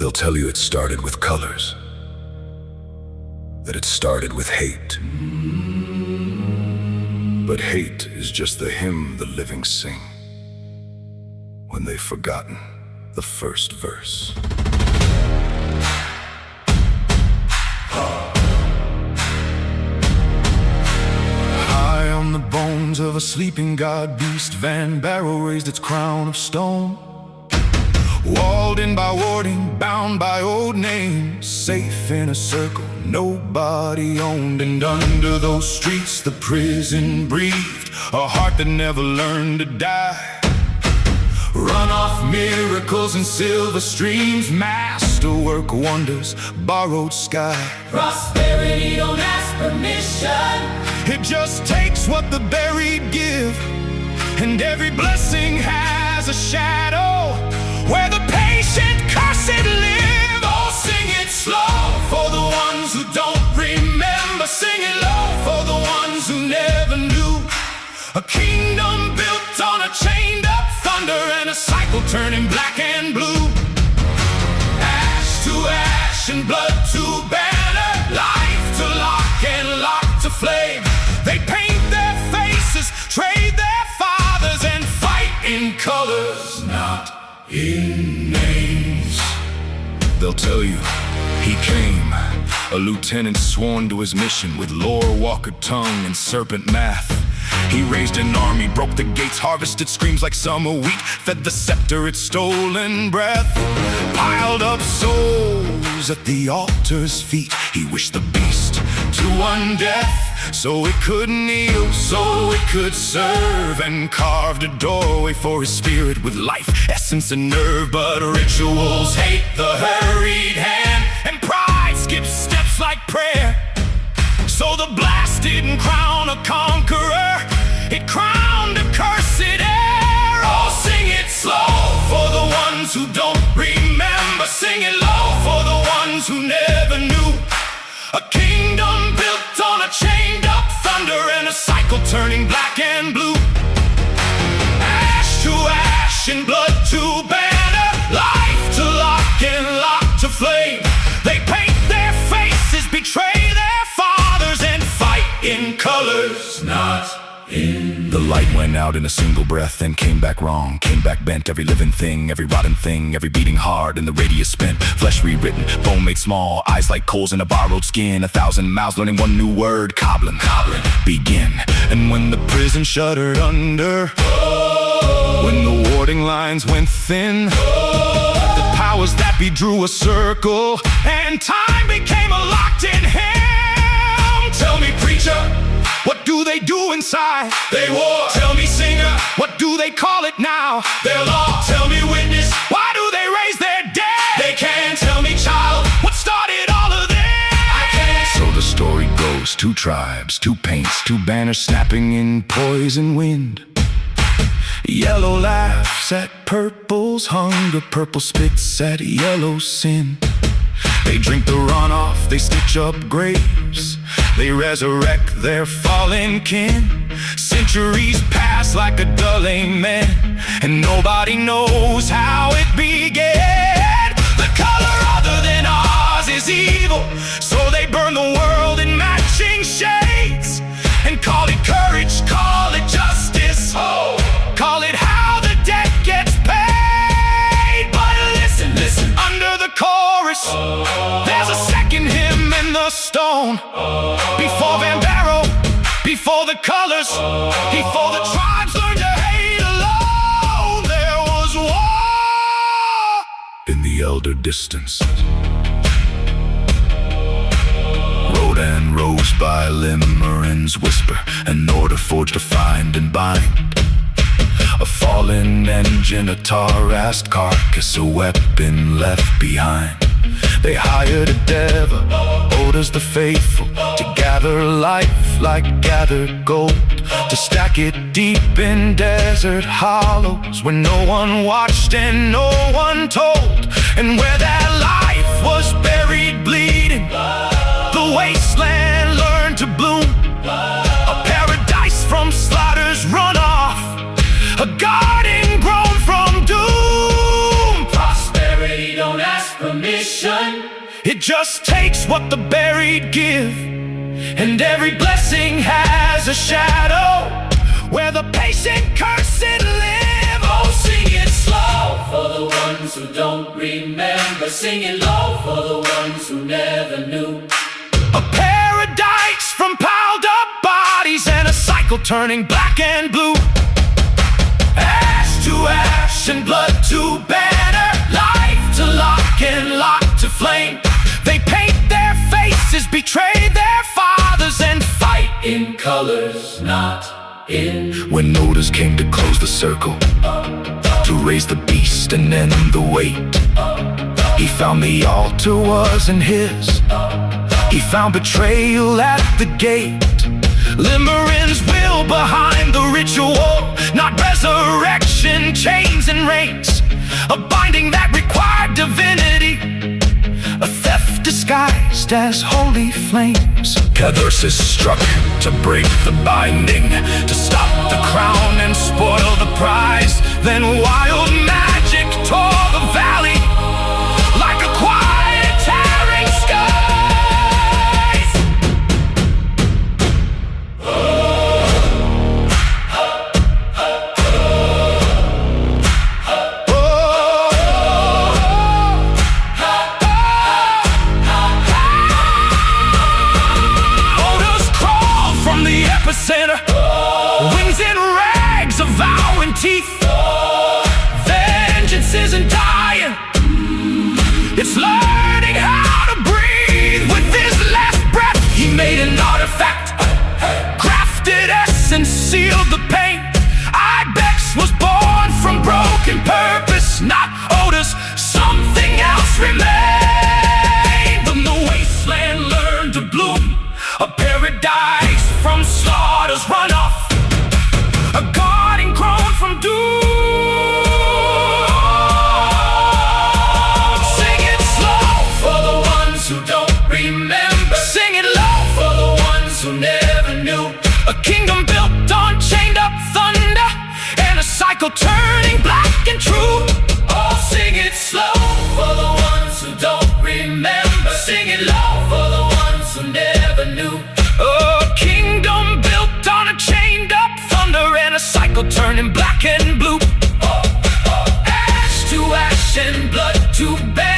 They'll tell you it started with colors, that it started with hate. But hate is just the hymn the living sing when they've forgotten the first verse. High on the bones of a sleeping god beast, Vanbarrow raised its crown of stone. Walled in by warding, bound by old names, safe in a circle nobody owned. And under those streets the prison breathed a heart that never learned to die. Runoff miracles and silver streams, masterwork wonders, borrowed sky. Prosperity don't ask permission. It just takes what the buried give, and every blessing has a shadow where the patient cursed live. Oh, sing it slow for the ones who don't remember. Sing it low for the ones who never knew. A kingdom built on a chained up thunder, and a cycle turning black and blue. Ash to ash and blood to banner, life to lock and lock to flame. They paint their faces, trade their fathers, and fight in colors, not in names. They'll tell you he came, a lieutenant sworn to his mission, with lore-walker tongue and serpent math. He raised an army, broke the gates, harvested screams like summer wheat, fed the scepter its stolen breath, piled up souls at the altar's feet. He wished the beast to one death, so it could kneel, so it could serve, and carved a doorway for his spirit with life, essence and nerve. But rituals hate the hurried hand, and pride skips steps like prayer. So the blast didn't crown a conqueror, it crowned a cursed heir. Oh, sing it slow for the ones who don't remember. Sing it low for the ones who never knew. A kingdom built on a chained up thunder, and a cycle turning black and blue. Ash to ash and blood to banner, life to lock and lock to flame. They paint their faces, betray their fathers, and fight in colors, not in. The light went out in a single breath, then came back wrong, came back bent. Every living thing, every rotten thing, every beating heart in the radius spent. Flesh rewritten, bone made small, eyes like coals in a borrowed skin. 1,000 mouths learning one new word, cobbling, begin. And when the prison shuddered under, when the warding lines went thin, the powers that be drew a circle, and time became a locked-in hymn. Tell me, preacher, what do they do inside? They war. Tell me, singer, what do they call it now? Their law. Tell me, witness, why do they raise their dead? They can't. Tell me, child, what started all of this? I can't. So the story goes, 2 tribes, 2 paints, 2 banners snapping in poison wind. Yellow laughs at purple's hunger, purple spits at yellow's sin. They drink the runoff, they stitch up graves, they resurrect their fallen kin. Centuries pass like a dull amen, and nobody knows how it began. The color other than ours is evil, so they burn the world in matching shades, and call it courage, call it justice, call it how the debt gets paid. But listen, listen, under the chorus, there's a second hymn in the stone. Before Vanbarrow, before the colors, before the tribes learned to hate alone, there was war in the elder distance. Rodan rose by limerence whisper, an order forged to find and bind. A fallen engine, a tar-assed carcass, a weapon left behind. They hired a devil, Oda's the faithful, to gather life like gathered gold, to stack it deep in desert hollows where no one watched and no one told, and where that life was buried bleeding, the wasteland learned to bloom, a paradise from slaughter's runoff, a garden grown from doom. Prosperity don't ask permission. It just takes what the buried give, and every blessing has a shadow where the patient cursed live. Oh, sing it slow for the ones who don't remember. Sing it low for the ones who never knew. A paradise from piled up bodies and a cycle turning black and blue. Ash to ash and blood to banner, life to lock and lock to flame. They paint their faces, betray their fathers, and fight In colors, not in. when orders came to close the circle, to raise the beast and end the weight. He found the altar wasn't his. He found betrayal at the gate. Limerence will behind the ritual, not resurrection, chains and reins. A binding that required divinity, a theft disguised as holy flames. Catharsis struck to break the binding, to stop the crown and spoil the prize. Then wild magic tore the valley like a quiet tearing skies. Odors crawl from the epicenter, wings in rags, avowing teeth. Vengeance isn't dying, it's learning how to breathe. With his last breath, he made an artifact, crafted essence, sealed the pain. Ibex was born from broken purpose, not odors, something else remained. Then the wasteland learned to bloom, a paradise from slaughter's runoff, a garden grown from doom. Sing it slow for the ones who don't remember. Sing it low for the ones who never knew. A kingdom built on chained up thunder, and a cycle turning black and true. Oh, sing it slow for the ones who don't remember. Sing it low for the ones who never knew. A kingdom built on a chained up thunder, and a cycle turning black and blue. Ash to ash and blood to bear.